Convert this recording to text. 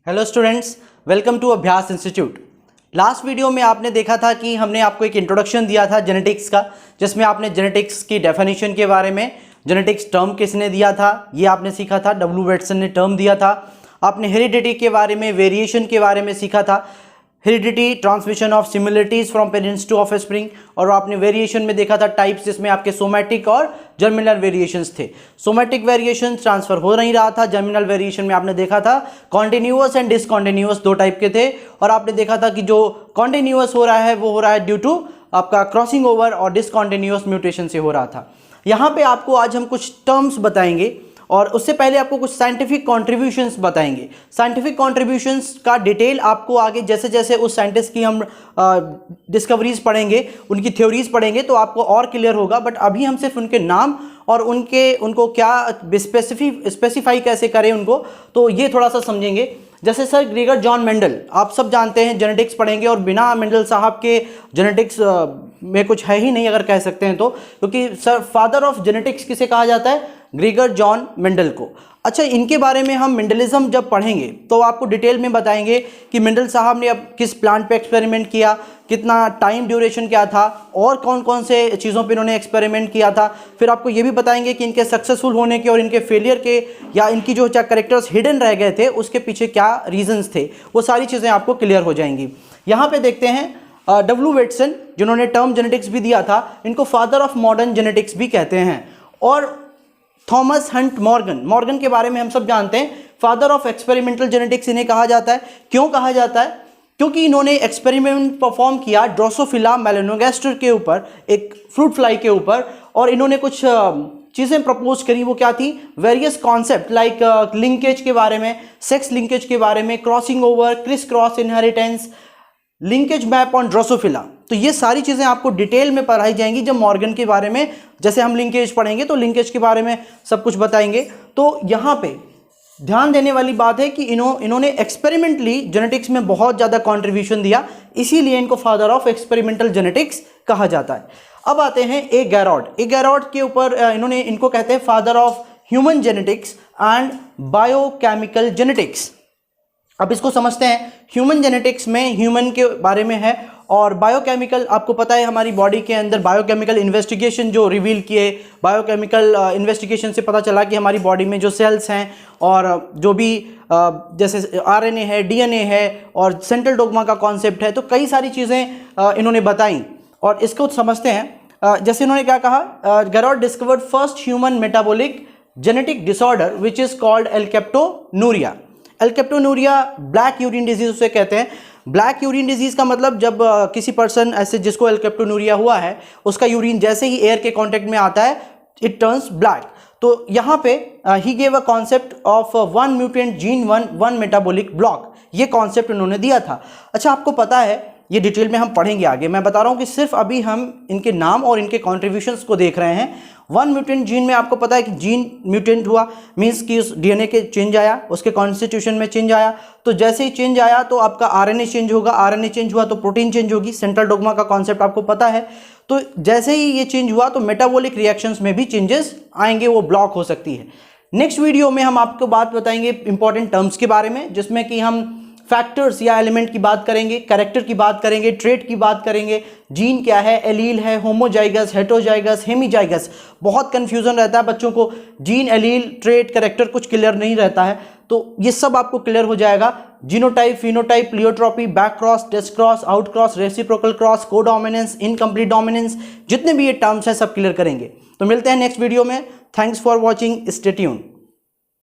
Hello students, welcome to अभ्यास institute. Last video में आपने देखा था कि हमने आपको एक इंट्रोडक्शन दिया था जेनेटिक्स का, जिसमें आपने जेनेटिक्स की डेफिनेशन के बारे में, जेनेटिक्स टर्म किसने दिया था ये आपने सीखा था, डब्ल्यू वेटसन ने टर्म दिया था। आपने हेरिडिटी के बारे में, वेरिएशन के बारे में सीखा था, heredity transmission of similarities from parents to offspring, और आपने वेरिएशन में देखा था टाइप्स, जिसमें आपके सोमैटिक और जर्मिनल वेरिएशंस थे। सोमैटिक वेरिएशन ट्रांसफर हो नहीं रहा था, जर्मिनल वेरिएशन में आपने देखा था कॉन्टिन्यूअस एंड डिसकॉन्टिन्यूअस दो टाइप के थे, और आपने देखा था कि जो कॉन्टिन्यूअस हो रहा है वो हो रहा है ड्यू टू आपका क्रॉसिंग ओवर, और डिसकॉन्टिन्यूअस म्यूटेशन से हो रहा था। यहाँ पे आपको आज हम कुछ टर्म्स बताएंगे और उससे पहले आपको कुछ साइंटिफिक कॉन्ट्रीब्यूशंस बताएंगे। साइंटिफिक कॉन्ट्रीब्यूशंस का डिटेल आपको आगे जैसे जैसे उस साइंटिस्ट की हम डिस्कवरीज पढ़ेंगे, उनकी थ्योरीज पढ़ेंगे तो आपको और क्लियर होगा। बट अभी हम सिर्फ उनके नाम और उनको क्या स्पेसिफाई कैसे करें उनको, तो ये थोड़ा सा समझेंगे। जैसे सर ग्रेगर जॉन मेंडल, आप सब जानते हैं, जेनेटिक्स पढ़ेंगे और बिना मेंडल साहब के जेनेटिक्स में कुछ है ही नहीं अगर कह सकते हैं तो, क्योंकि सर फादर ऑफ जेनेटिक्स किसे कहा जाता है? ग्रेगर जॉन मेंडल को। अच्छा, इनके बारे में हम मेंडलिज्म जब पढ़ेंगे तो आपको डिटेल में बताएंगे कि मेंडल साहब ने अब किस प्लांट पे एक्सपेरिमेंट किया, कितना टाइम ड्यूरेशन क्या था, और कौन कौन से चीज़ों पे इन्होंने एक्सपेरिमेंट किया था। फिर आपको ये भी बताएंगे कि इनके सक्सेसफुल होने के और इनके फेलियर के, या इनकी जो कैरेक्टर्स हिडन रह गए थे उसके पीछे क्या रीजंस थे, वो सारी चीज़ें आपको क्लियर हो जाएंगी। यहाँ पे देखते हैं डब्ल्यू वेटसन, जिन्होंने टर्म जेनेटिक्स भी दिया था, इनको फादर ऑफ मॉडर्न जेनेटिक्स भी कहते हैं। और थॉमस हंट मॉर्गन के बारे में हम सब जानते हैं, फादर ऑफ एक्सपेरिमेंटल जेनेटिक्स इन्हें कहा जाता है। क्यों कहा जाता है? क्योंकि इन्होंने एक्सपेरिमेंट परफॉर्म किया ड्रोसोफिला मेलानोगास्टर के ऊपर, एक फ्रूट फ्लाई के ऊपर, और इन्होंने कुछ चीज़ें प्रपोज करी। वो क्या थी? वेरियस कॉन्सेप्ट लाइक लिंकेज के बारे में, सेक्स लिंकेज के बारे में, crossing over, criss cross inheritance, linkage map on Drosophila. तो ये सारी चीज़ें आपको डिटेल में पढ़ाई जाएंगी जब मॉर्गन के बारे में, जैसे हम लिंकेज पढ़ेंगे तो लिंकेज के बारे में सब कुछ बताएंगे। तो यहाँ पे ध्यान देने वाली बात है कि इन्होंने एक्सपेरिमेंटली जेनेटिक्स में बहुत ज़्यादा कंट्रीब्यूशन दिया, इसीलिए इनको फादर ऑफ एक्सपेरिमेंटल जेनेटिक्स कहा जाता है। अब आते हैं ए गैरॉड के ऊपर, इनको कहते हैं father of human genetics and biochemical genetics. अब इसको समझते हैं। ह्यूमन जेनेटिक्स में ह्यूमन के बारे में है, और बायोकेमिकल आपको पता है हमारी बॉडी के अंदर बायोकेमिकल इन्वेस्टिगेशन जो रिवील किए, बायोकेमिकल इन्वेस्टिगेशन से पता चला कि हमारी बॉडी में जो सेल्स हैं और जो भी जैसे आरएनए है, डीएनए है, और सेंट्रल डोग्मा का कॉन्सेप्ट है, तो कई सारी चीज़ें इन्होंने बताई और इसको समझते हैं। जैसे इन्होंने क्या कहा, Garrod discovered first human metabolic genetic disorder which is called alkaptonuria. Alkaptonuria black urine disease उसे कहते हैं। ब्लैक यूरिन डिजीज का मतलब जब किसी पर्सन ऐसे जिसको एल्केप्टोनूरिया हुआ है, उसका यूरिन जैसे ही एयर के कांटेक्ट में आता है इट टर्न्स ब्लैक। तो यहाँ पे he gave a concept of one mutant gene one metabolic block, ये कॉन्सेप्ट उन्होंने दिया था। अच्छा, आपको पता है, ये डिटेल में हम पढ़ेंगे आगे, मैं बता रहा हूँ कि सिर्फ अभी हम इनके नाम और इनके कॉन्ट्रीब्यूशंस को देख रहे हैं। वन म्यूटेंट जीन में आपको पता है कि जीन म्यूटेंट हुआ मीन्स कि उस डीएनए के चेंज आया, उसके कॉन्स्टिट्यूशन में चेंज आया। तो जैसे ही चेंज आया तो आपका आरएनए चेंज होगा, आरएनए चेंज हुआ तो प्रोटीन चेंज होगी, सेंट्रल डोग्मा का कॉन्सेप्ट आपको पता है। तो जैसे ही ये चेंज हुआ तो मेटाबॉलिक रिएक्शंस में भी चेंजेस आएंगे, वो ब्लॉक हो सकती है। नेक्स्ट वीडियो में हम आपको बात बताएंगे इंपॉर्टेंट टर्म्स के बारे में, जिसमें कि हम फैक्टर्स या एलिमेंट की बात करेंगे, कैरेक्टर की बात करेंगे, ट्रेट की बात करेंगे। जीन क्या है, एलील है, होमोजाइगस, हेटेरोजाइगस, हेमीजाइगस, बहुत कंफ्यूजन रहता है बच्चों को। जीन, एलील, ट्रेट, कैरेक्टर कुछ क्लियर नहीं रहता है, तो ये सब आपको क्लियर हो जाएगा। Genotype, phenotype, pleiotropy, back cross, test cross, out cross, reciprocal cross, codominance, incomplete dominance, जितने भी ये टर्म्स हैं सब क्लियर करेंगे। तो मिलते हैं नेक्स्ट वीडियो में। Thanks for watching, stay tuned.